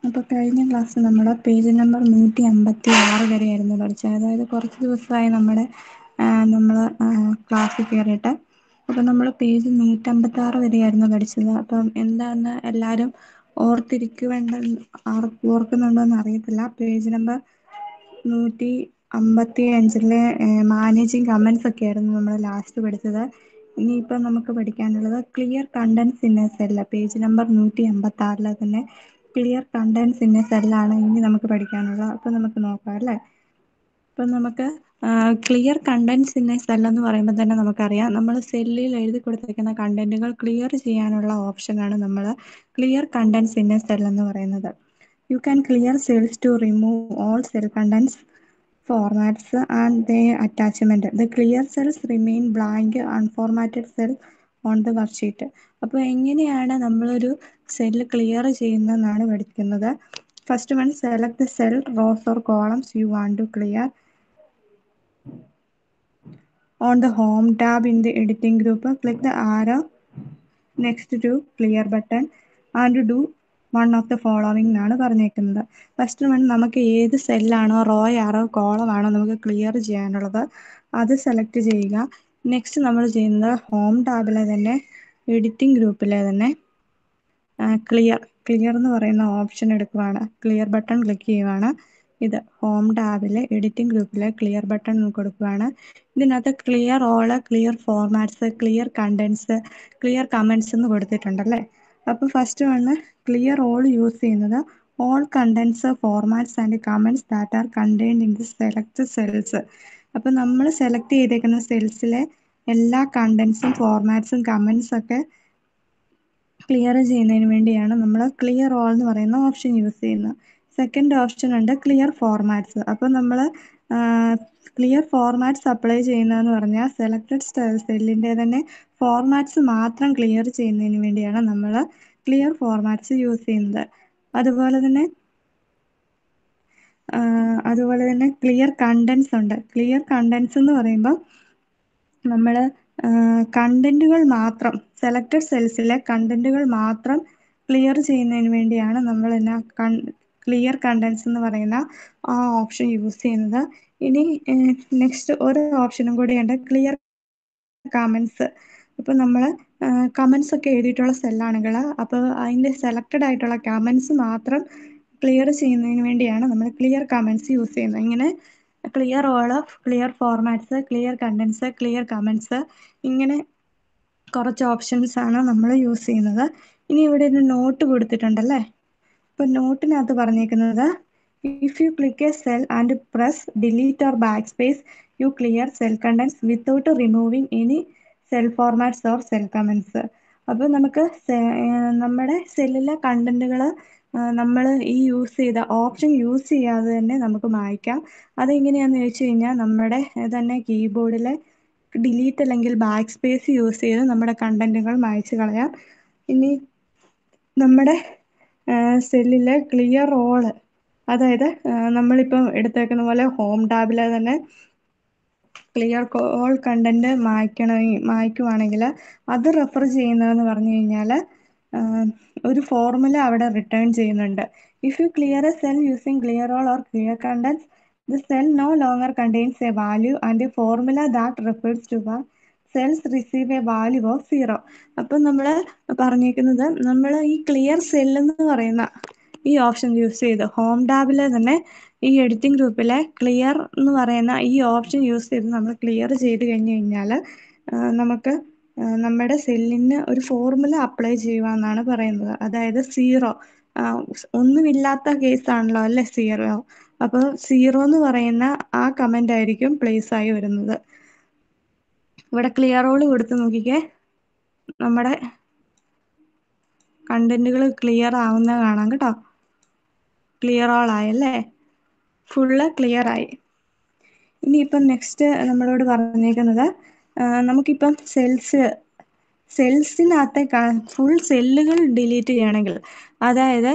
അപ്പോൾ കഴിഞ്ഞ ക്ലാസ്സിൽ നമ്മൾ പേജ് നമ്പർ 156 വരെയായിരുന്നു പഠിച്ചത്. അതായത് കുറച്ച് ദിവസമായി നമ്മൾ ക്ലാസ്സിൽ കയറിയിട്ട്. അപ്പോൾ നമ്മൾ പേജ് 156 വരെയായിരുന്നു പഠിച്ചത്. അപ്പം എന്താണെന്ന് എല്ലാവരും ഓർക്കുന്നുണ്ടോ എന്ന് അറിയത്തില്ല. പേജ് നമ്പർ 155 മാനേജിങ് കമൻസ് ഒക്കെ ആയിരുന്നു നമ്മൾ ലാസ്റ്റ് പഠിച്ചത്. ഇനിയിപ്പം നമുക്ക് പഠിക്കാനുള്ളത് clear contents in a cell. Page number 156 തന്നെ ക്ലിയർ കണ്ടൻസ് ഇൻ എ സെല്ലാണ് ഇനി നമുക്ക് പഠിക്കാനുള്ളത്. അപ്പം നമുക്ക് നോക്കാം അല്ലേ. അപ്പം നമുക്ക് clear contents in a cell എന്ന് പറയുമ്പോൾ തന്നെ നമുക്കറിയാം, നമ്മൾ സെല്ലിൽ എഴുതി കൊടുത്തിരിക്കുന്ന കണ്ടന്റുകൾ ക്ലിയർ ചെയ്യാനുള്ള ഓപ്ഷനാണ് നമ്മൾ clear contents in a cell എന്ന് പറയുന്നത്. You can clear cells to remove all cell contents formats and their attachment. The clear cells remain blank unformatted cell on the worksheet. അപ്പോൾ എങ്ങനെയാണ് നമ്മളൊരു സെല്ല് ക്ലിയർ ചെയ്യുന്നതെന്നാണ് പഠിക്കുന്നത്. First one, select the cell, rows or columns you want to clear. On the home tab in the editing group, click the arrow next to clear button and do one of the following എന്നാണ് പറഞ്ഞേക്കുന്നത്. First one, നമുക്ക് ഏത് സെല്ലാണോ, raw ആണോ column ആണോ നമുക്ക് clear ചെയ്യാനുള്ളത് അത് select ചെയ്യുക. നെക്സ്റ്റ് നമ്മൾ ചെയ്യുന്നത് ഹോം ടാബിലെ തന്നെ എഡിറ്റിംഗ് ഗ്രൂപ്പിലെ തന്നെ ക്ലിയർ എന്ന് പറയുന്ന ഓപ്ഷൻ എടുക്കുകയാണ്. ക്ലിയർ ബട്ടൺ ക്ലിക്ക് ചെയ്യുകയാണ്. ഇത് ഹോം ടാബിലെ എഡിറ്റിംഗ് ഗ്രൂപ്പിലെ ക്ലിയർ ബട്ടൺ കൊടുക്കുകയാണ്. ഇതിനകത്ത് clear all, clear formats, clear contents, clear comments എന്ന് കൊടുത്തിട്ടുണ്ടല്ലേ. അപ്പോൾ first one clear all use ചെയ്യുന്നത് all contents, formats and comments that are contained in the select cells. അപ്പം നമ്മൾ സെലക്ട് ചെയ്തേക്കുന്ന സെൽസിലെ എല്ലാ കണ്ടൻസും ഫോർമാറ്റ്സും കമൻസും ഒക്കെ ക്ലിയർ ചെയ്യുന്നതിന് വേണ്ടിയാണ് നമ്മൾ ക്ലിയർ ഓൾ എന്ന് പറയുന്ന ഓപ്ഷൻ യൂസ് ചെയ്യുന്നത്. സെക്കൻഡ് ഓപ്ഷൻ ഉണ്ട് ക്ലിയർ ഫോർമാറ്റ്സ്. അപ്പോൾ നമ്മൾ ക്ലിയർ ഫോർമാറ്റ്സ് അപ്ലൈ ചെയ്യുന്നതെന്ന് പറഞ്ഞാൽ സെലക്റ്റഡ് സെല്ലിൻ്റെ തന്നെ ഫോർമാറ്റ്സ് മാത്രം ക്ലിയർ ചെയ്യുന്നതിന് വേണ്ടിയാണ് നമ്മൾ ക്ലിയർ ഫോർമാറ്റ്സ് യൂസ് ചെയ്യുന്നത്. അതുപോലെ തന്നെ ക്ലിയർ കണ്ടൻസ് ഉണ്ട്. ക്ലിയർ കണ്ടൻസ് എന്ന് പറയുമ്പോൾ നമ്മൾ കണ്ടന്റുകൾ മാത്രം, സെലക്റ്റഡ് സെൽസിലെ കണ്ടന്റുകൾ മാത്രം ക്ലിയർ ചെയ്യുന്നതിന് വേണ്ടിയാണ് നമ്മൾ ക്ലിയർ കണ്ടൻസ് എന്ന് പറയുന്ന ആ ഓപ്ഷൻ യൂസ് ചെയ്യുന്നത്. ഇനി നെക്സ്റ്റ് ഒരു ഓപ്ഷനും കൂടിയുണ്ട്, ക്ലിയർ കമൻസ്. അപ്പോൾ നമ്മൾ കമൻസ് ഒക്കെ എഴുതിയിട്ടുള്ള സെല്ലാണെങ്കിൽ അപ്പോൾ അതിൻ്റെ സെലക്റ്റഡ് ആയിട്ടുള്ള കമൻസ് മാത്രം ക്ലിയർ ചെയ്യുന്നതിന് വേണ്ടിയാണ് നമ്മൾ ക്ലിയർ കമൻസ് യൂസ് ചെയ്യുന്നത്. ഇങ്ങനെ clear all, clear formats, clear contents, clear comments, ഇങ്ങനെ കുറച്ച് ഓപ്ഷൻസ് ആണ് നമ്മൾ യൂസ് ചെയ്യുന്നത്. ഇനി ഇവിടെ ഒരു നോട്ട് കൊടുത്തിട്ടുണ്ടല്ലേ. അപ്പോൾ നോട്ടിനകത്ത് പറഞ്ഞേക്കുന്നത് if you click a cell and press delete or backspace you clear cell contents without removing any cell formats or cell comments. അപ്പോൾ നമുക്ക് നമ്മുടെ സെല്ലിലെ കണ്ടന്റുകൾ നമ്മൾ ഈ യൂസ് ചെയ്ത ഓപ്ഷൻ യൂസ് ചെയ്യാതെ തന്നെ നമുക്ക് മായ്ക്കാം. അതെങ്ങനെയാണെന്ന് ചോദിച്ചു കഴിഞ്ഞാൽ നമ്മുടെ തന്നെ കീബോർഡിലെ ഡിലീറ്റ് അല്ലെങ്കിൽ ബാക്ക് സ്പേസ് യൂസ് ചെയ്ത് നമ്മുടെ കണ്ടന്റുകൾ മായ്ച്ചു കളയാം. ഇനി നമ്മുടെ സെല്ലിലെ ക്ലിയർ ഓൾ, അതായത് നമ്മളിപ്പം എടുത്തേക്കുന്ന പോലെ ഹോം ടാബിലെ തന്നെ ക്ലിയർ ഓൾ കണ്ടന്റ് മായ്ക്കുവാണെങ്കിൽ അത് റെഫർ ചെയ്യുന്നതെന്ന് പറഞ്ഞു കഴിഞ്ഞാൽ ഒരു ഫോർമുല അവിടെ റിട്ടേൺ ചെയ്യുന്നുണ്ട്. If you clear a cell using clear all or clear contents, the cell no longer contains a value and a formula that refers to the cells receive a value of 0. അപ്പം നമ്മൾ പറഞ്ഞേക്കുന്നത്, നമ്മൾ ഈ clear cell എന്ന് പറയുന്ന ഈ option use ചെയ്ത് home ടാബിലെ തന്നെ ഈ എഡിറ്റിംഗ് ഗ്രൂപ്പിലെ ക്ലിയർ എന്ന് പറയുന്ന ഈ ഓപ്ഷൻ യൂസ് ചെയ്ത് നമ്മൾ ക്ലിയർ ചെയ്ത് കഴിഞ്ഞ് കഴിഞ്ഞാൽ നമുക്ക് നമ്മുടെ സെല്ലിന് ഒരു ഫോർമുല അപ്ലൈ ചെയ്യുക എന്നാണ് പറയുന്നത്. അതായത് 0, ഒന്നുമില്ലാത്ത കേസാണല്ലോ അല്ലേ 0. അപ്പോൾ 0 എന്ന് പറയുന്ന ആ കമൻ്റ് ആയിരിക്കും പ്ലേസ് ആയി വരുന്നത്. ഇവിടെ ക്ലിയർ ഓൾ കൊടുത്ത് നോക്കിക്കേ, നമ്മുടെ കണ്ടന്റുകൾ ക്ലിയർ ആവുന്ന കാണാം കേട്ടോ. ക്ലിയർ ഓൾ ആയല്ലേ, ഫുള്ള് ക്ലിയർ ആയി. ഇനിയിപ്പം നെക്സ്റ്റ് നമ്മളോട് പറഞ്ഞേക്കുന്നത് നമുക്കിപ്പം സെൽസിനകത്തെ ഫുൾ സെല്ലുകൾ ഡിലീറ്റ് ചെയ്യണമെങ്കിൽ, അതായത്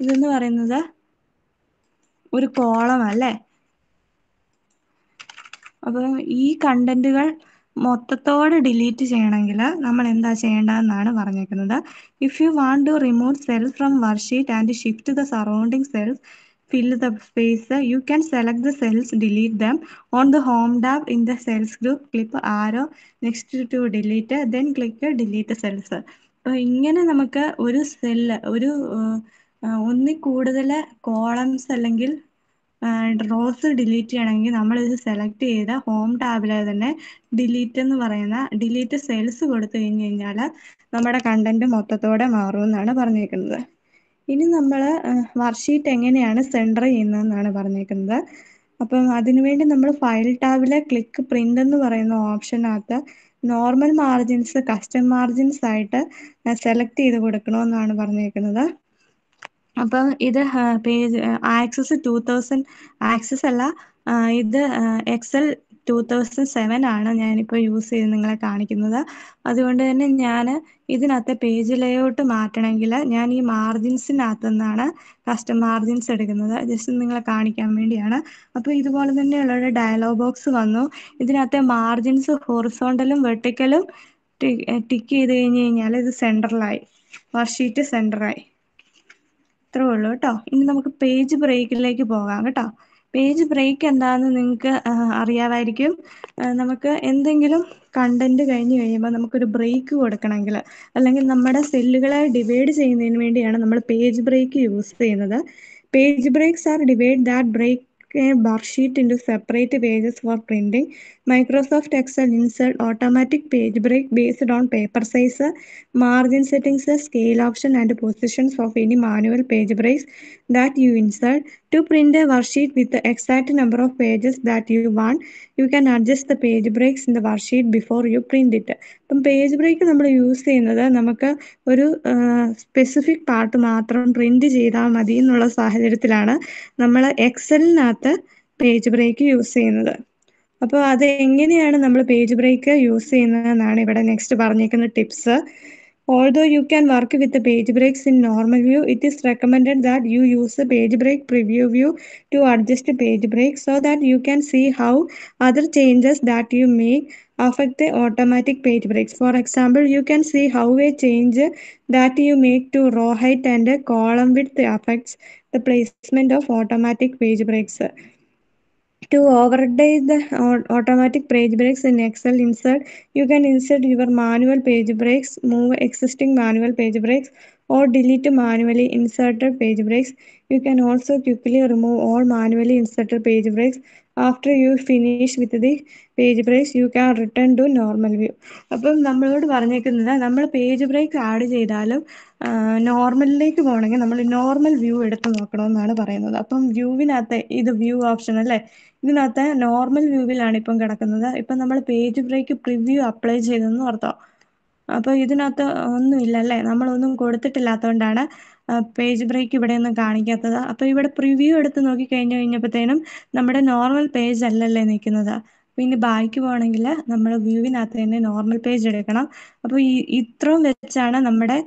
ഇതെന്ന് പറയുന്നത് ഒരു കോളം അല്ലേ. അപ്പം ഈ കണ്ടന്റുകൾ മൊത്തത്തോടെ ഡിലീറ്റ് ചെയ്യണമെങ്കിൽ നമ്മൾ എന്താ ചെയ്യേണ്ടതെന്നാണ് പറഞ്ഞേക്കുന്നത്. If you want to remove cells from worksheet and shift the surrounding cells, fill the space, you can select the cells, delete them. On the home tab in the cells group, click arrow next to delete, then click delete cells. അപ്പോൾ ഇങ്ങനെ നമുക്ക് ഒരു cell, ഒരു ഒന്നിൽ കൂടുതൽ columns അല്ലെങ്കിൽ rose delete ചെയ്യണമെങ്കിൽ നമ്മളിത് സെലക്ട് ചെയ്ത ഹോം ടാബിലെ തന്നെ ഡിലീറ്റ് എന്ന് പറയുന്ന ഡിലീറ്റ് സെൽസ് കൊടുത്തു കഴിഞ്ഞ് കഴിഞ്ഞാൽ നമ്മുടെ കണ്ടന്റ് മൊത്തത്തോടെ മാറും എന്നാണ് പറഞ്ഞേക്കുന്നത്. ഇനി നമ്മൾ വർക്ക്ഷീറ്റ് എങ്ങനെയാണ് സെൻറ്റർ ചെയ്യുന്നതെന്നാണ് പറഞ്ഞേക്കുന്നത്. അപ്പം അതിനുവേണ്ടി നമ്മൾ ഫയൽ ടാബിലെ ക്ലിക്ക് പ്രിൻ്റ് എന്ന് പറയുന്ന ഓപ്ഷനകത്ത് നോർമൽ മാർജിൻസ്, കസ്റ്റം മാർജിൻസ് ആയിട്ട് സെലക്ട് ചെയ്ത് കൊടുക്കണമെന്നാണ് പറഞ്ഞേക്കുന്നത്. അപ്പം ഇത് പേജ് ആക്സസ് 2000 ആക്സസ് അല്ല, ഇത് എക്സൽ 2007 ആണ് ഞാനിപ്പോൾ യൂസ് ചെയ്ത് നിങ്ങളെ കാണിക്കുന്നത്. അതുകൊണ്ട് തന്നെ ഞാൻ ഇതിനകത്തെ പേജ് ലേഔട്ട് മാറ്റണമെങ്കിൽ ഞാൻ ഈ മാർജിൻസിനകത്തു നിന്നാണ് കസ്റ്റം മാർജിൻസ് എടുക്കുന്നത്. ജസ്റ്റ് നിങ്ങളെ കാണിക്കാൻ വേണ്ടിയാണ്. അപ്പോൾ ഇതുപോലെ തന്നെയുള്ളൊരു ഡയലോഗ് ബോക്സ് വന്നു. ഇതിനകത്തെ മാർജിൻസ് ഹൊറിസോണ്ടലും വെർട്ടിക്കലും ടിക്ക് ചെയ്ത് കഴിഞ്ഞ് കഴിഞ്ഞാൽ ഇത് സെൻറ്ററിലായി, വർക്ക്ഷീറ്റ് സെൻറ്ററായി. ഇത്രേ ഉള്ളൂ കേട്ടോ. ഇനി നമുക്ക് പേജ് ബ്രേക്കിലേക്ക് പോകാം കേട്ടോ. പേജ് ബ്രേക്ക് എന്താണെന്ന് നിങ്ങൾക്ക് അറിയാമായിരിക്കും. നമുക്ക് എന്തെങ്കിലും കണ്ടന്റ് കഴിഞ്ഞ് കഴിയുമ്പോൾ നമുക്കൊരു ബ്രേക്ക് കൊടുക്കണമെങ്കിൽ, അല്ലെങ്കിൽ നമ്മുടെ സെല്ലുകളെ ഡിവൈഡ് ചെയ്യുന്നതിന് വേണ്ടിയാണ് നമ്മൾ പേജ് ബ്രേക്ക് യൂസ് ചെയ്യുന്നത്. Page breaks are divide that break a worksheet into separate pages for printing. Microsoft Excel insert automatic page break based on paper size, margin settings, scale option and positions of any manual page breaks that you insert. To print a worksheet with the exact number of pages that you want, you can adjust the page breaks in the worksheet before you print it. അപ്പം page break നമ്മൾ use ചെയ്യുന്നത് നമുക്ക് ഒരു specific part മാത്രം print ചെയ്താൽ മതി എന്നുള്ള സാഹചര്യത്തിലാണ് നമ്മൾ എക്സലിനകത്ത് പേജ് ബ്രേക്ക് യൂസ് ചെയ്യുന്നത്. അപ്പോൾ അത് എങ്ങനെയാണ് നമ്മൾ പേജ് ബ്രേക്ക് യൂസ് ചെയ്യുന്നതെന്നാണ് ഇവിടെ നെക്സ്റ്റ് പറഞ്ഞേക്കുന്ന tips. Although you can work with the page breaks in normal view, it is recommended that you use the page break preview view to adjust page breaks so that you can see how other changes that you make affect the automatic page breaks. For example, you can see how a change that you make to row height and column width affects the placement of automatic page breaks. To override the automatic page breaks in Excel insert, you can insert your manual page breaks, move existing manual page breaks, or delete manually inserted page breaks. You can also quickly remove all manually inserted page breaks. After you finish with the page breaks, you can return to normal view. അപ്പം നമ്മളോട് പറഞ്ഞേക്കുന്നത് നമ്മൾ page break add ചെയ്താലും നോർമലിലേക്ക് പോകണമെങ്കിൽ നമ്മൾ normal view എടുത്ത് നോക്കണമെന്നാണ് പറയുന്നത്. അപ്പം വ്യൂവിനകത്ത് ഇത് വ്യൂ ഓപ്ഷൻ അല്ലേ, ഇതിനകത്ത് നോർമൽ വ്യൂവിലാണ് ഇപ്പം കിടക്കുന്നത്. ഇപ്പം നമ്മൾ പേജ് ബ്രേക്ക് പ്രിവ്യൂ അപ്ലൈ ചെയ്തെന്ന് ഓർത്തോ. അപ്പോൾ ഇതിനകത്ത് ഒന്നുമില്ല അല്ലേ, നമ്മളൊന്നും കൊടുത്തിട്ടില്ലാത്തതുകൊണ്ടാണ് പേജ് ബ്രേക്ക് ഇവിടെ ഒന്നും കാണിക്കാത്തത്. അപ്പോൾ ഇവിടെ പ്രിവ്യൂ എടുത്ത് നോക്കി കഴിഞ്ഞപ്പോഴത്തേനും നമ്മുടെ നോർമൽ പേജ് അല്ലല്ലേ നിൽക്കുന്നത്. പിന്നെ ബാക്ക് പോകണമെങ്കിൽ നമ്മൾ വ്യൂവിനകത്ത് തന്നെ നോർമൽ പേജ് എടുക്കണം. അപ്പോൾ ഇത്രയും വെച്ചാണ് നമ്മുടെ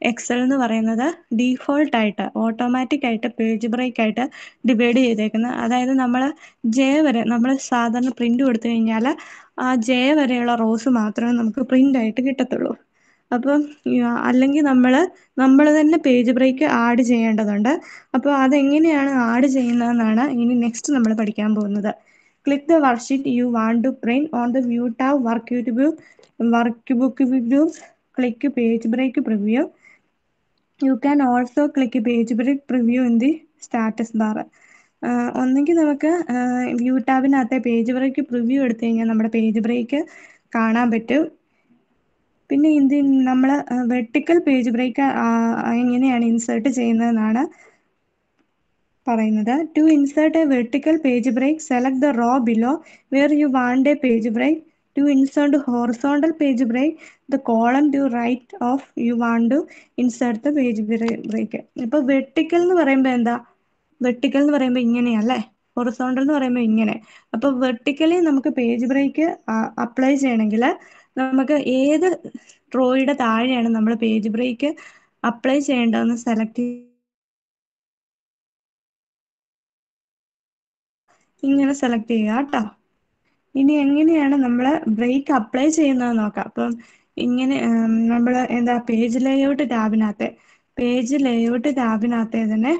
എക്സൽ എന്ന് പറയുന്നത് ഡീഫോൾട്ടായിട്ട് ഓട്ടോമാറ്റിക് ആയിട്ട് പേജ് ബ്രേക്ക് ആയിട്ട് ഡിവൈഡ് ചെയ്തേക്കുന്നത്. അതായത് നമ്മൾ ജെ വരെ നമ്മൾ സാധാരണ പ്രിന്റ് കൊടുത്തു കഴിഞ്ഞാൽ ആ ജെ വരെയുള്ള റോസ് മാത്രമേ നമുക്ക് പ്രിന്റ് ആയിട്ട് കിട്ടത്തുള്ളൂ. അപ്പം അല്ലെങ്കിൽ നമ്മൾ തന്നെ പേജ് ബ്രേക്ക് ആഡ് ചെയ്യേണ്ടതുണ്ട്. അപ്പോൾ അതെങ്ങനെയാണ് ആഡ് ചെയ്യുന്നതെന്നാണ് ഇനി നെക്സ്റ്റ് നമ്മൾ പഠിക്കാൻ പോകുന്നത്. Click the worksheet you want to print on the view tab, workbook views, click page break preview. You can also click page break preview in the status bar. ഒന്നെങ്കിൽ നമുക്ക് view ടാബിനകത്തെ page break preview എടുത്തു കഴിഞ്ഞാൽ നമ്മുടെ page break കാണാൻ പറ്റും. പിന്നെ നമ്മൾ വെർട്ടിക്കൽ പേജ് ബ്രേക്ക് എങ്ങനെയാണ് ഇൻസേർട്ട് ചെയ്യുന്നതെന്നാണ് പറയുന്നത്. To insert a vertical page break, select the row below where you want A page break. To insert horizontal page break, the column to right of you want to insert the page break. ഇപ്പോൾ vertical എന്ന് പറയുമ്പോൾ എന്താ, vertical എന്ന് പറയുമ്പോൾ ഇങ്ങനെയല്ലേ, horizontal എന്ന് പറയുമ്പോൾ ഇങ്ങനെ. അപ്പോൾ വെർട്ടിക്കലി നമുക്ക് പേജ് ബ്രേക്ക് അപ്ലൈ ചെയ്യണമെങ്കിൽ നമുക്ക് ഏത് റോയുടെ താഴെയാണ് നമ്മൾ പേജ് ബ്രേക്ക് അപ്ലൈ ചെയ്യേണ്ടതെന്ന് സെലക്ട് ഇങ്ങനെ സെലക്ട് ചെയ്യുക കേട്ടോ. ഇനി എങ്ങനെയാണ് നമ്മൾ ബ്രേക്ക് അപ്ലൈ ചെയ്യുന്നത് നോക്കാം. അപ്പം ഇങ്ങനെ നമ്മൾ എന്താ പേജ് ലേഔട്ട് ടാബിനകത്തെ തന്നെ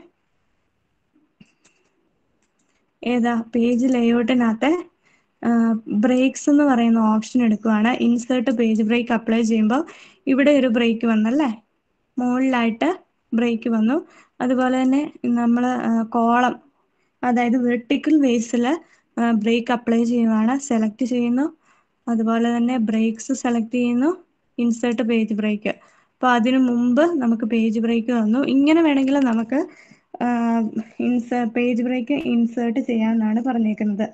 പേജ് ലേഔട്ടിനകത്തെ ബ്രേക്സ് എന്ന് പറയുന്ന ഓപ്ഷൻ എടുക്കുവാണ്. ഇൻസേർട്ട് പേജ് ബ്രേക്ക് അപ്ലൈ ചെയ്യുമ്പോൾ ഇവിടെ ഒരു ബ്രേക്ക് വന്നല്ലേ, മുകളിലായിട്ട് ബ്രേക്ക് വന്നു. അതുപോലെ തന്നെ നമ്മൾ കോളം, അതായത് വെർട്ടിക്കൽ വേസിൽ ബ്രേക്ക് അപ്ലൈ ചെയ്യുവാണ്. സെലക്ട് ചെയ്യുന്നു, അതുപോലെ തന്നെ ബ്രേക്സ് സെലക്ട് ചെയ്യുന്നു, ഇൻസേർട്ട് പേജ് ബ്രേക്ക്. അപ്പോൾ അതിനു മുമ്പ് നമുക്ക് പേജ് ബ്രേക്ക് വന്നു. ഇങ്ങനെ വേണമെങ്കിൽ നമുക്ക് പേജ് ബ്രേക്ക് ഇൻസേർട്ട് ചെയ്യാമെന്നാണ് പറഞ്ഞേക്കുന്നത്.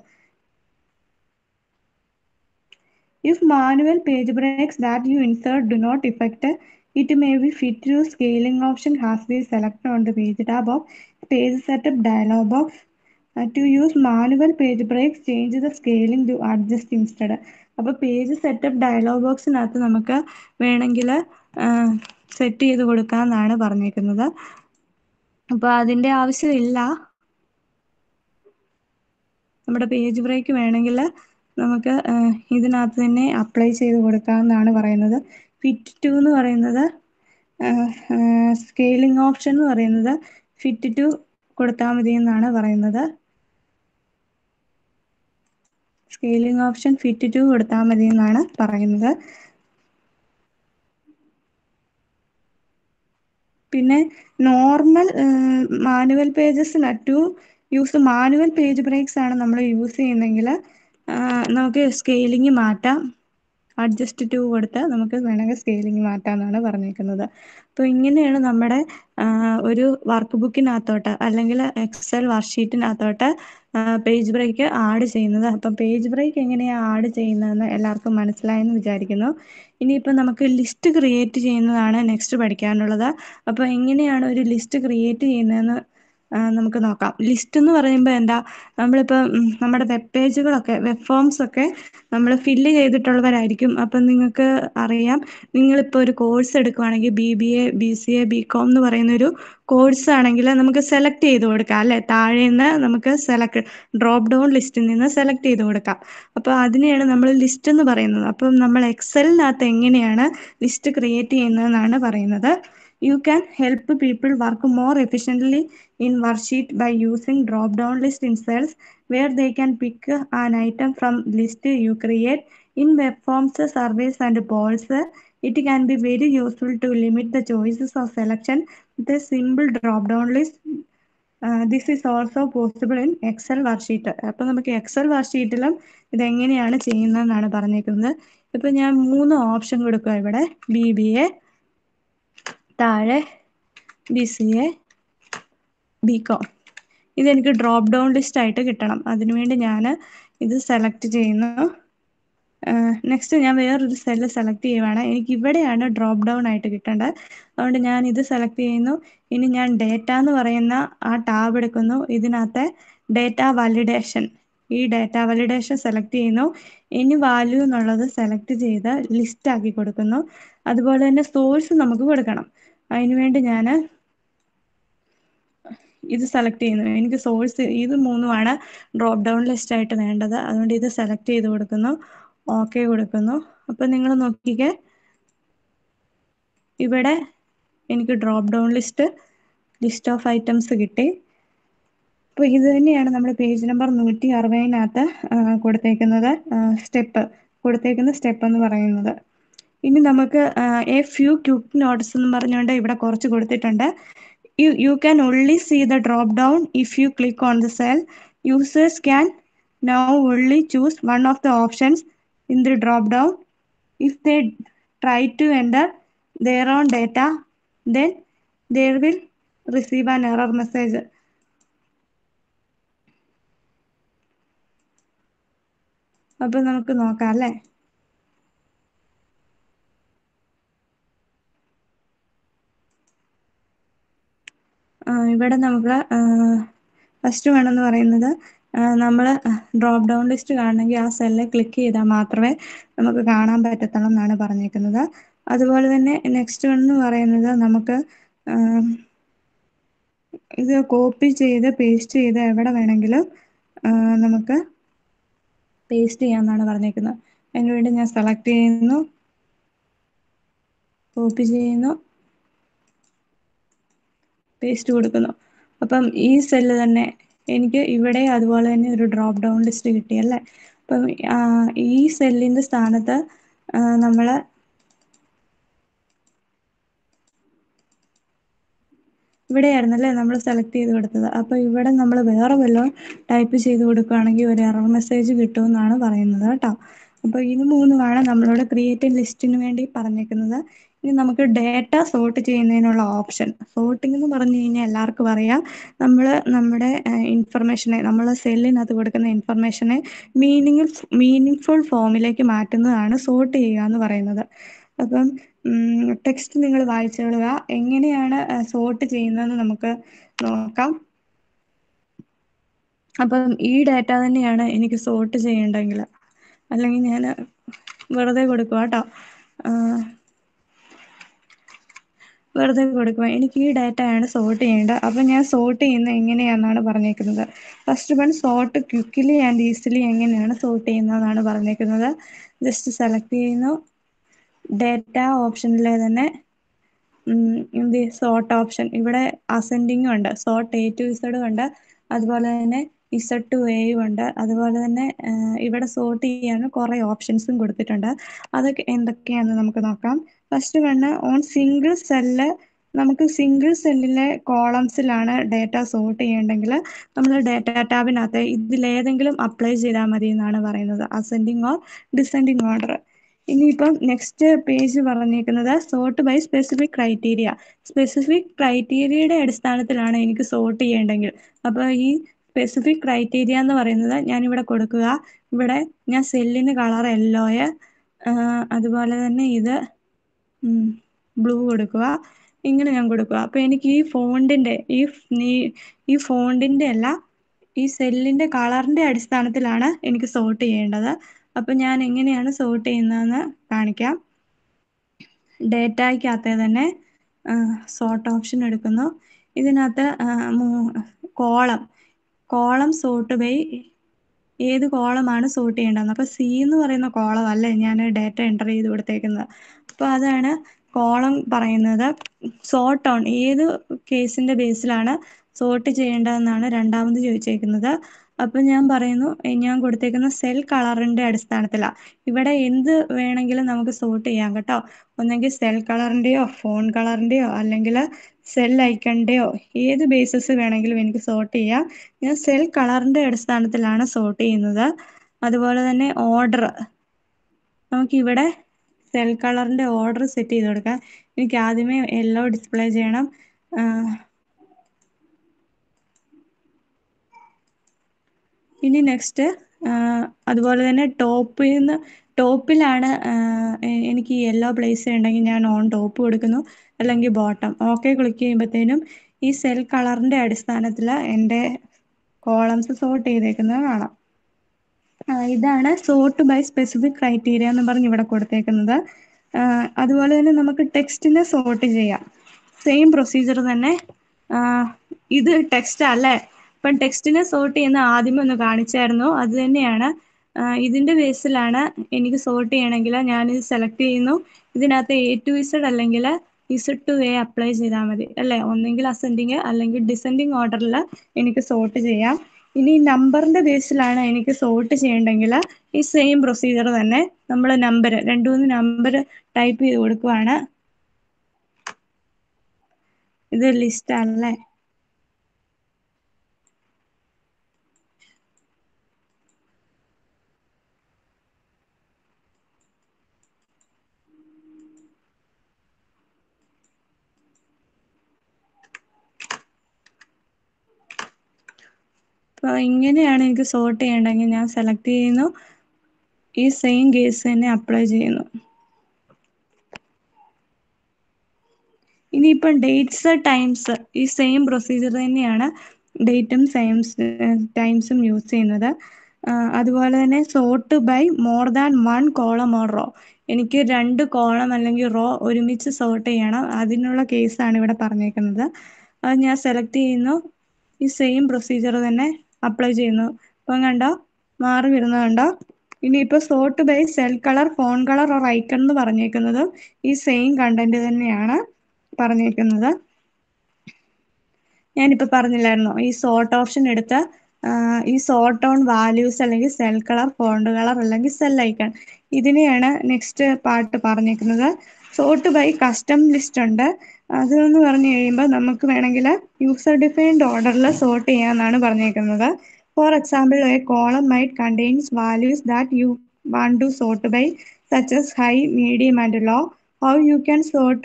If manual page breaks that you insert do not affect, it may be fit to scaling option has been selected on the page tab of page setup dialog box. To use manual page breaks, change the scaling to adjust instead. അപ്പോൾ page setup dialog ബോക്സിനകത്ത് നമുക്ക് വേണമെങ്കിൽ set ചെയ്ത് കൊടുക്കാമെന്നാണ് പറഞ്ഞേക്കുന്നത്. അപ്പോൾ അതിൻ്റെ ആവശ്യമില്ല. നമ്മുടെ പേജ് ബ്രേക്ക് വേണമെങ്കിൽ നമുക്ക് ഇതിനകത്ത് തന്നെ അപ്ലൈ ചെയ്ത് കൊടുക്കാമെന്നാണ് പറയുന്നത്. ഫിറ്റ് ടു എന്ന് പറയുന്നത് സ്കെയിലിംഗ് ഓപ്ഷൻ എന്ന് പറയുന്നത് ഫിറ്റ് ടു കൊടുത്താൽ മതി എന്നാണ് പറയുന്നത്. സ്കെയിലിംഗ് ഓപ്ഷൻ ഫിറ്റ് ടു കൊടുത്താൽ മതി എന്നാണ് പറയുന്നത്. പിന്നെ നോർമൽ മാനുവൽ പേജസിനു യൂസ് മാനുവൽ പേജ് ബ്രേക്സ് ആണ് നമ്മൾ യൂസ് ചെയ്യുന്നതെങ്കിൽ നമുക്ക് സ്കെയിലിംഗ് മാറ്റാം. അഡ്ജസ്റ്റ് ടു കൊടുത്ത് നമുക്ക് വേണമെങ്കിൽ സ്കെയിലിംഗ് മാറ്റാം എന്നാണ് പറഞ്ഞേക്കുന്നത്. അപ്പോൾ ഇങ്ങനെയാണ് നമ്മുടെ ഒരു വർക്ക് ബുക്കിനകത്തോട്ട് അല്ലെങ്കിൽ എക്സൽ വർക്ക്ഷീറ്റിനകത്തോട്ട് പേജ് ബ്രേക്ക് ആഡ് ചെയ്യുന്നത്. അപ്പം പേജ് ബ്രേക്ക് എങ്ങനെയാണ് ആഡ് ചെയ്യുന്നതെന്ന് എല്ലാവർക്കും മനസ്സിലായെന്ന് വിചാരിക്കുന്നു. ഇനിയിപ്പോൾ നമുക്ക് ലിസ്റ്റ് ക്രിയേറ്റ് ചെയ്യുന്നതാണ് നെക്സ്റ്റ് പഠിക്കാനുള്ളത്. അപ്പോൾ എങ്ങനെയാണ് ഒരു ലിസ്റ്റ് ക്രിയേറ്റ് ചെയ്യുന്നതെന്ന് നമുക്ക് നോക്കാം. ലിസ്റ്റ് എന്ന് പറയുമ്പോൾ എന്താ, നമ്മളിപ്പോൾ നമ്മുടെ വെബ് പേജുകളൊക്കെ, വെബ് ഫോംസ് ഒക്കെ നമ്മൾ ഫില്ല് ചെയ്തിട്ടുള്ളവരായിരിക്കും. അപ്പം നിങ്ങൾക്ക് അറിയാം, നിങ്ങളിപ്പോൾ ഒരു കോഴ്സ് എടുക്കുവാണെങ്കിൽ BBA BCA BCom എന്ന് പറയുന്നൊരു കോഴ്സ് ആണെങ്കിൽ നമുക്ക് സെലക്ട് ചെയ്ത് കൊടുക്കാം അല്ലേ. താഴേന്ന് നമുക്ക് ഡ്രോപ്പ് ഡൗൺ ലിസ്റ്റിൽ നിന്ന് സെലക്ട് ചെയ്ത് കൊടുക്കാം. അപ്പോൾ അതിനെയാണ് നമ്മൾ ലിസ്റ്റ് എന്ന് പറയുന്നത്. അപ്പം നമ്മൾ എക്സലിനകത്ത് എങ്ങനെയാണ് ലിസ്റ്റ് ക്രിയേറ്റ് ചെയ്യുന്നതെന്നാണ് പറയുന്നത്. You can help people work more efficiently in worksheet by using drop-down list in cells where they can pick an item from list you create. In web forms, surveys and polls, it can be very useful to limit the choices of selection with a simple drop-down list. This is also possible in Excel worksheet. അപ്പോൾ നമുക്ക് Excel വർക്ക്ഷീറ്റിലും ഇതെങ്ങനെയാണ് ചെയ്യുന്നതെന്നാണ് പറഞ്ഞേക്കുന്നത്. ഇപ്പോൾ ഞാൻ 3 option കൊടുക്കുക. ഇവിടെ BBA, താഴെ BCA BCom. ഇതെനിക്ക് ഡ്രോപ്പ് ഡൗൺ ലിസ്റ്റ് ആയിട്ട് കിട്ടണം. അതിനുവേണ്ടി ഞാൻ ഇത് സെലക്ട് ചെയ്യുന്നു. നെക്സ്റ്റ് ഞാൻ വേറൊരു സെല്ല് സെലക്ട് ചെയ്യുവാണ്. എനിക്ക് ഇവിടെയാണ് ഡ്രോപ്പ് ഡൗൺ ആയിട്ട് കിട്ടേണ്ടത്. അതുകൊണ്ട് ഞാൻ ഇത് സെലക്ട് ചെയ്യുന്നു. ഇനി ഞാൻ ഡേറ്റ എന്ന് പറയുന്ന ആ ടാബ് എടുക്കുന്നു. ഇതിനകത്തെ ഡേറ്റ വാലിഡേഷൻ, ഈ ഡേറ്റ വാലിഡേഷൻ സെലക്ട് ചെയ്യുന്നു. ഇനി വാല്യൂ എന്നുള്ളത് സെലക്ട് ചെയ്ത് ലിസ്റ്റ് ആക്കി കൊടുക്കുന്നു. അതുപോലെ തന്നെ സോഴ്സ് നമുക്ക് കൊടുക്കണം. അതിനുവേണ്ടി ഞാൻ ഇത് സെലക്ട് ചെയ്യുന്നു. എനിക്ക് സോഴ്സ് ഇത് 3 ഡ്രോപ്പ് ഡൗൺ ലിസ്റ്റ് ആയിട്ട് വേണ്ടത്. അതുകൊണ്ട് ഇത് സെലക്ട് ചെയ്ത് കൊടുക്കുന്നു, ഓക്കെ കൊടുക്കുന്നു. അപ്പം നിങ്ങൾ നോക്കിക്കേ, ഇവിടെ എനിക്ക് drop down list of items കിട്ടി. അപ്പോൾ ഇത് തന്നെയാണ് നമ്മുടെ പേജ് നമ്പർ 160 കൊടുത്തേക്കുന്നത് സ്റ്റെപ്പ് എന്ന് പറയുന്നത്. ഇനി നമുക്ക് എ ഫ്യൂ ക്വിക്ക് നോട്ട്സ് എന്ന് പറഞ്ഞുകൊണ്ട് ഇവിടെ കുറച്ച് കൊടുത്തിട്ടുണ്ട്. You can only see the drop down if you click on the cell. Users can now only choose one of the options in the drop down. If they try to enter their own data, then they will receive an error message. അപ്പോൾ നമുക്ക് നോക്കാം അല്ലേ. ഇവിടെ നമുക്ക് first വേണമെന്ന് പറയുന്നത്, നമ്മൾ drop down list കാണണമെങ്കിൽ ആ സെല്ലിൽ ക്ലിക്ക് ചെയ്താൽ മാത്രമേ നമുക്ക് കാണാൻ പറ്റത്തുള്ളൂ എന്നാണ് പറഞ്ഞേക്കുന്നത്. അതുപോലെ തന്നെ നെക്സ്റ്റ് എന്ന് പറയുന്നത്, നമുക്ക് ഇത് കോപ്പി ചെയ്ത് പേസ്റ്റ് ചെയ്ത് എവിടെ വേണമെങ്കിലും നമുക്ക് പേസ്റ്റ് ചെയ്യാമെന്നാണ് പറഞ്ഞേക്കുന്നത്. അതിനുവേണ്ടി ഞാൻ സെലക്ട് ചെയ്യുന്നു, കോപ്പി ചെയ്യുന്നു, പേസ്റ്റ് കൊടുക്കുന്നു. അപ്പം ഈ സെല്ല് തന്നെ എനിക്ക് ഇവിടെ അതുപോലെ തന്നെ ഒരു ഡ്രോപ്പ് ഡൗൺ ലിസ്റ്റ് കിട്ടിയല്ലേ. അപ്പം ഈ സെല്ലിൻ്റെ സ്ഥാനത്ത് നമ്മൾ ഇവിടെയായിരുന്നല്ലേ നമ്മൾ സെലക്ട് ചെയ്ത് കൊടുത്തത്. അപ്പോൾ ഇവിടെ നമ്മൾ വേറെ വല്ലതും ടൈപ്പ് ചെയ്ത് കൊടുക്കുകയാണെങ്കിൽ ഒരു എറർ മെസ്സേജ് കിട്ടുമെന്നാണ് പറയുന്നത് കേട്ടോ. അപ്പോൾ ഇത് മൂന്നുമാണ് നമ്മളോട് ക്രിയേറ്റ് ലിസ്റ്റിന് വേണ്ടി പറഞ്ഞേക്കുന്നത്. ഇനി നമുക്ക് ഡേറ്റ സോർട്ട് ചെയ്യുന്നതിനുള്ള ഓപ്ഷൻ. സോർട്ടിംഗ് എന്ന് പറഞ്ഞു കഴിഞ്ഞാൽ എല്ലാവർക്കും അറിയാം, നമ്മൾ നമ്മുടെ ഇൻഫർമേഷനെ, നമ്മൾ സെല്ലിനകത്ത് കൊടുക്കുന്ന ഇൻഫർമേഷനെ മീനിങ് ഫുൾ ഫോമിലേക്ക് മാറ്റുന്നതാണ് സോർട്ട് ചെയ്യുക എന്ന് പറയുന്നത്. അപ്പം ടെക്സ്റ്റ് നിങ്ങൾ വായിച്ചോളുക. എങ്ങനെയാണ് സോർട്ട് ചെയ്യുന്നതെന്ന് നമുക്ക് നോക്കാം. അപ്പം ഈ ഡാറ്റ തന്നെയാണ് എനിക്ക് സോർട്ട് ചെയ്യേണ്ടെങ്കിൽ, അല്ലെങ്കിൽ ഞാൻ വെറുതെ കൊടുക്കുക കേട്ടോ, വെറുതെ കൊടുക്കുക. എനിക്ക് ഈ ഡാറ്റയാണ് സോർട്ട് ചെയ്യേണ്ടത്. അപ്പം ഞാൻ സോർട്ട് ചെയ്യുന്നത് എങ്ങനെയാണെന്നാണ് പറഞ്ഞേക്കുന്നത്. First one, sort quickly and easily എങ്ങനെയാണ് സോർട്ട് ചെയ്യുന്നതെന്നാണ് പറഞ്ഞേക്കുന്നത്. ജസ്റ്റ് സെലക്ട് ചെയ്യുന്നു, ഡേറ്റ ഓപ്ഷനിലെ തന്നെ സോർട്ട് ഓപ്ഷൻ. ഇവിടെ അസെൻഡിങ്ങും ഉണ്ട്, സോർട്ട് എ ടു ഇസഡും ഉണ്ട്, അതുപോലെ തന്നെ ഇസഡ് ടു എയും ഉണ്ട്. അതുപോലെ തന്നെ ഇവിടെ സോർട്ട് ചെയ്യാൻ കുറേ ഓപ്ഷൻസും കൊടുത്തിട്ടുണ്ട്. അതൊക്കെ എന്തൊക്കെയാണെന്ന് നമുക്ക് നോക്കാം. First one, on single cell, നമുക്ക് സിംഗിൾ സെല്ലിലെ കോളംസിലാണ് ഡേറ്റ സോർട്ട് ചെയ്യേണ്ടെങ്കിൽ നമ്മൾ ഡേറ്റ ടാബിനകത്ത് ഇതിലേതെങ്കിലും അപ്ലൈ ചെയ്താൽ മതി എന്നാണ് പറയുന്നത്, അസെൻഡിങ് ഓർ ഡിസെൻഡിങ് ഓർഡർ. ഇനിയിപ്പം നെക്സ്റ്റ് പേജ് പറഞ്ഞേക്കുന്നത് sort by specific criteria. Specific ക്രൈറ്റീരിയയുടെ അടിസ്ഥാനത്തിലാണ് എനിക്ക് സോർട്ട് ചെയ്യേണ്ടെങ്കിൽ. അപ്പോൾ ഈ സ്പെസിഫിക് ക്രൈറ്റീരിയ എന്ന് പറയുന്നത് ഞാനിവിടെ കൊടുക്കുക. ഇവിടെ ഞാൻ സെല്ലിന് കളർ യെല്ലോയ്, അതുപോലെ തന്നെ ഇത് ബ്ലൂ കൊടുക്കുക. ഇങ്ങനെ ഞാൻ കൊടുക്കുക. അപ്പോൾ എനിക്ക് ഈ ഫോണ്ടിൻ്റെ ഈ ഫോണ്ടിൻ്റെ അല്ല, ഈ സെല്ലിൻ്റെ കളറിൻ്റെ അടിസ്ഥാനത്തിലാണ് എനിക്ക് സോർട്ട് ചെയ്യേണ്ടത്. അപ്പം ഞാൻ എങ്ങനെയാണ് സോർട്ട് ചെയ്യുന്നതെന്ന് കാണിക്കാം. ഡേറ്റയ്ക്കകത്ത് തന്നെ സോർട്ട് ഓപ്ഷൻ എടുക്കുന്നു. ഇതിനകത്ത് കോളം സോർട്ട് ബൈ ഏത് കോളമാണ് സോർട്ട് ചെയ്യേണ്ടതെന്ന്. അപ്പോൾ സി എന്ന് പറയുന്ന കോളം അല്ലേ ഞാൻ ഡേറ്റ എൻ്റർ ചെയ്ത് കൊടുത്തേക്കുന്നത്. അപ്പോൾ അതാണ് കോളം പറയുന്നത്. സോർട്ട് ഓൺ ഏത് കേസിൻ്റെ ബേസിലാണ് സോർട്ട് ചെയ്യേണ്ടതെന്നാണ് രണ്ടാമത് ചോദിച്ചേക്കുന്നത്. അപ്പം ഞാൻ പറയുന്നു, ഞാൻ കൊടുത്തേക്കുന്ന സെൽ കളറിൻ്റെ അടിസ്ഥാനത്തിലാണ്. ഇവിടെ എന്ത് വേണമെങ്കിലും നമുക്ക് സോർട്ട് ചെയ്യാം കേട്ടോ. ഒന്നെങ്കിൽ സെൽ കളറിൻ്റെയോ ഫോൺ കളറിൻ്റെയോ അല്ലെങ്കിൽ സെൽ ഐക്കണിൻ്റെയോ ഏത് ബേസിസ് വേണമെങ്കിലും എനിക്ക് സോർട്ട് ചെയ്യാം. ഞാൻ സെൽ കളറിൻ്റെ അടിസ്ഥാനത്തിലാണ് സോർട്ട് ചെയ്യുന്നത്. അതുപോലെ തന്നെ ഓർഡർ, നമുക്കിവിടെ സെൽ കളറിൻ്റെ ഓർഡർ സെറ്റ് ചെയ്ത് കൊടുക്കാം. എനിക്ക് ആദ്യമേ യെല്ലോ ഡിസ്പ്ലേ ചെയ്യണം. ഇനി നെക്സ്റ്റ് അതുപോലെ തന്നെ ടോപ്പിലാണ് എനിക്ക് യെല്ലോ പ്ലേസ് ചെയ്യണമെങ്കിൽ ഞാൻ ഓൺ ടോപ്പ് കൊടുക്കുന്നു, അല്ലെങ്കിൽ ബോട്ടം. ഓക്കെ ക്ലിക്ക് ചെയ്യുമ്പോഴത്തേനും ഈ സെൽ കളറിൻ്റെ അടിസ്ഥാനത്തിൽ എൻ്റെ കോളംസ് സോർട്ട് ചെയ്തേക്കുന്നത് കാണാം. ഇതാണ് സോർട്ട് ബൈ സ്പെസിഫിക് ക്രൈറ്റീരിയ എന്ന് പറഞ്ഞ് ഇവിടെ കൊടുത്തേക്കുന്നത്. അതുപോലെ തന്നെ നമുക്ക് ടെക്സ്റ്റിനെ സോർട്ട് ചെയ്യാം. സെയിം പ്രൊസീജിയർ തന്നെ. ഇത് ടെക്സ്റ്റ് അല്ലേ, ഇപ്പം ടെക്സ്റ്റിനെ സോർട്ട് ചെയ്യുന്ന ആദ്യമേ ഒന്ന് കാണിച്ചായിരുന്നു, അത് തന്നെയാണ്. ഇതിൻ്റെ ബേസിലാണ് എനിക്ക് സോർട്ട് ചെയ്യണമെങ്കിൽ ഞാനിത് സെലക്ട് ചെയ്യുന്നു. ഇതിനകത്ത് എ ടു ഇസഡ് അല്ലെങ്കിൽ ഇസഡ് ടു എ അപ്ലൈ ചെയ്താൽ മതി അല്ലേ. ഒന്നെങ്കിൽ അസെൻഡിങ് അല്ലെങ്കിൽ ഡിസെൻഡിങ് ഓർഡറിൽ എനിക്ക് സോർട്ട് ചെയ്യാം. ഇനി നമ്പറിൻ്റെ ബേസിലാണ് എനിക്ക് സോർട്ട് ചെയ്യേണ്ടെങ്കിൽ ഈ സെയിം പ്രൊസീജിയർ തന്നെ. നമ്മൾ നമ്പർ 2-3 നമ്പർ ടൈപ്പ് ചെയ്ത് കൊടുക്കുവാണ്. ഇത് ലിസ്റ്റ് അല്ലേ. അപ്പോൾ ഇങ്ങനെയാണ് എനിക്ക് സോർട്ട് ചെയ്യേണ്ടെങ്കിൽ ഞാൻ സെലക്ട് ചെയ്യുന്നു, ഈ സെയിം കേസ് തന്നെ അപ്ലൈ ചെയ്യുന്നു. ഇനിയിപ്പം ഡേറ്റ്സ് ടൈംസ് ഈ സെയിം പ്രൊസീജിയർ തന്നെയാണ്. ഡേറ്റും ടൈംസും യൂസ് ചെയ്യുന്നത്. അതുപോലെ തന്നെ sort by more than 1 column or row. എനിക്ക് 2 കോളം അല്ലെങ്കിൽ റോ ഒരുമിച്ച് സോർട്ട് ചെയ്യണം. അതിനുള്ള കേസാണ് ഇവിടെ പറഞ്ഞേക്കുന്നത്. അത് ഞാൻ സെലക്ട് ചെയ്യുന്നു, ഈ സെയിം പ്രൊസീജിയർ തന്നെ അപ്ലൈ ചെയ്യുന്നു. അപ്പം കണ്ടോ, മാറി വരുന്നത് കണ്ടോ. ഇനിയിപ്പോൾ sort by cell colour, font colour or icon എന്ന് പറഞ്ഞേക്കുന്നത് ഈ സെയിം കണ്ടന്റ് തന്നെയാണ് പറഞ്ഞേക്കുന്നത്. ഞാനിപ്പോൾ പറഞ്ഞില്ലായിരുന്നോ, ഈ സോർട്ട് ഓപ്ഷൻ എടുത്ത് ഈ സോർട്ട് ഓൺ വാല്യൂസ് അല്ലെങ്കിൽ സെൽ കളർ, ഫോണ്ട് കളർ അല്ലെങ്കിൽ സെൽ ഐക്കൺ, ഇതിനെയാണ് നെക്സ്റ്റ് പാർട്ട് പറഞ്ഞേക്കുന്നത്. സോർട്ട് ബൈ കസ്റ്റം ലിസ്റ്റ് ഉണ്ട്. അതെന്ന് പറഞ്ഞു കഴിയുമ്പോൾ നമുക്ക് വേണമെങ്കിൽ യൂസർ ഡിഫൈൻഡ് ഓർഡറിൽ സോർട്ട് ചെയ്യാമെന്നാണ് പറഞ്ഞേക്കുന്നത്. For example, a column might contains values that you want to sort by such as high, medium and low. How you can sort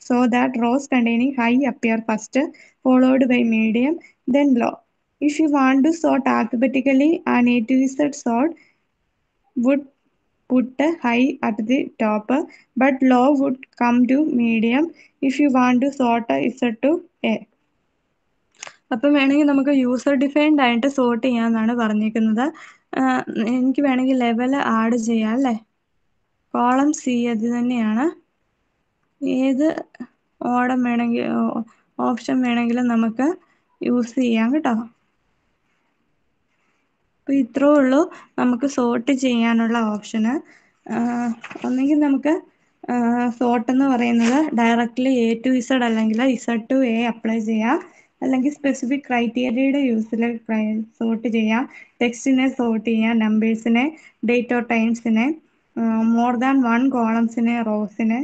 so that rows containing high appear first, followed by medium, then low. If you want to sort alphabetically, an A to Z sort would put high at the top, but low would come to medium. If you want to sort Z to A. അപ്പം വേണമെങ്കിൽ നമുക്ക് user defined ആയിട്ട് sort ചെയ്യാമെന്നാണ് പറഞ്ഞേക്കുന്നത്. എനിക്ക് വേണമെങ്കിൽ level add ചെയ്യാം അല്ലേ. കോളം സി അത് തന്നെയാണ്. ഏത് ഓപ്ഷൻ വേണമെങ്കിലും നമുക്ക് യൂസ് ചെയ്യാം കേട്ടോ. അപ്പോൾ ഇത്രേ ഉള്ളൂ നമുക്ക് സോർട്ട് ചെയ്യാനുള്ള ഓപ്ഷന്. ഒന്നെങ്കിൽ നമുക്ക് സോർട്ട് എന്ന് പറയുന്നത് ഡയറക്റ്റ്ലി എ ടു ഇസഡ് അല്ലെങ്കിൽ ഇസഡ് ടു എ അപ്ലൈ ചെയ്യാം, അല്ലെങ്കിൽ സ്പെസിഫിക് ക്രൈറ്റീരിയയുടെ യൂസിൽ സോർട്ട് ചെയ്യാം. ടെക്സ്റ്റിനെ സോർട്ട് ചെയ്യാം, നമ്പേഴ്സിനെ, ഡേറ്റ് ഓഫ് ടൈംസിനെ, മോർ ദാൻ വൺ കോളംസിനെ, റോസിനെ,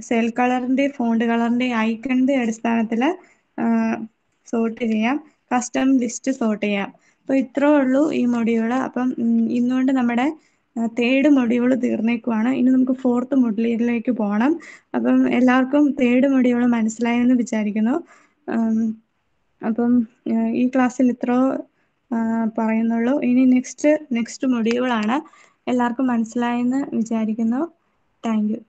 സെൽ കളറിൻ്റെ, ഫോണ്ട് കളറിൻ്റെ, ഐക്കണിൻ്റെ അടിസ്ഥാനത്തിൽ സോർട്ട് ചെയ്യാം, കസ്റ്റം ലിസ്റ്റ് സോർട്ട് ചെയ്യാം. അപ്പോൾ ഇത്രേ ഉള്ളൂ ഈ മൊഡ്യൂൾ. അപ്പം ഇന്നുകൊണ്ട് നമ്മുടെ തേർഡ് മൊഡ്യൂൾ തീർന്നേക്കുവാണ്. ഇനി നമുക്ക് ഫോർത്ത് മൊഡ്യൂളിലേക്ക് പോകണം. അപ്പം എല്ലാവർക്കും തേർഡ് മൊഡ്യൂൾ മനസ്സിലായെന്ന് വിചാരിക്കുന്നു. അപ്പം ഈ ക്ലാസ്സിൽ ഇത്ര പറയുന്നുള്ളൂ. ഇനി നെക്സ്റ്റ് മൊഡ്യൂളാണ്. എല്ലാവർക്കും മനസ്സിലായെന്ന് വിചാരിക്കുന്നു. Thank you.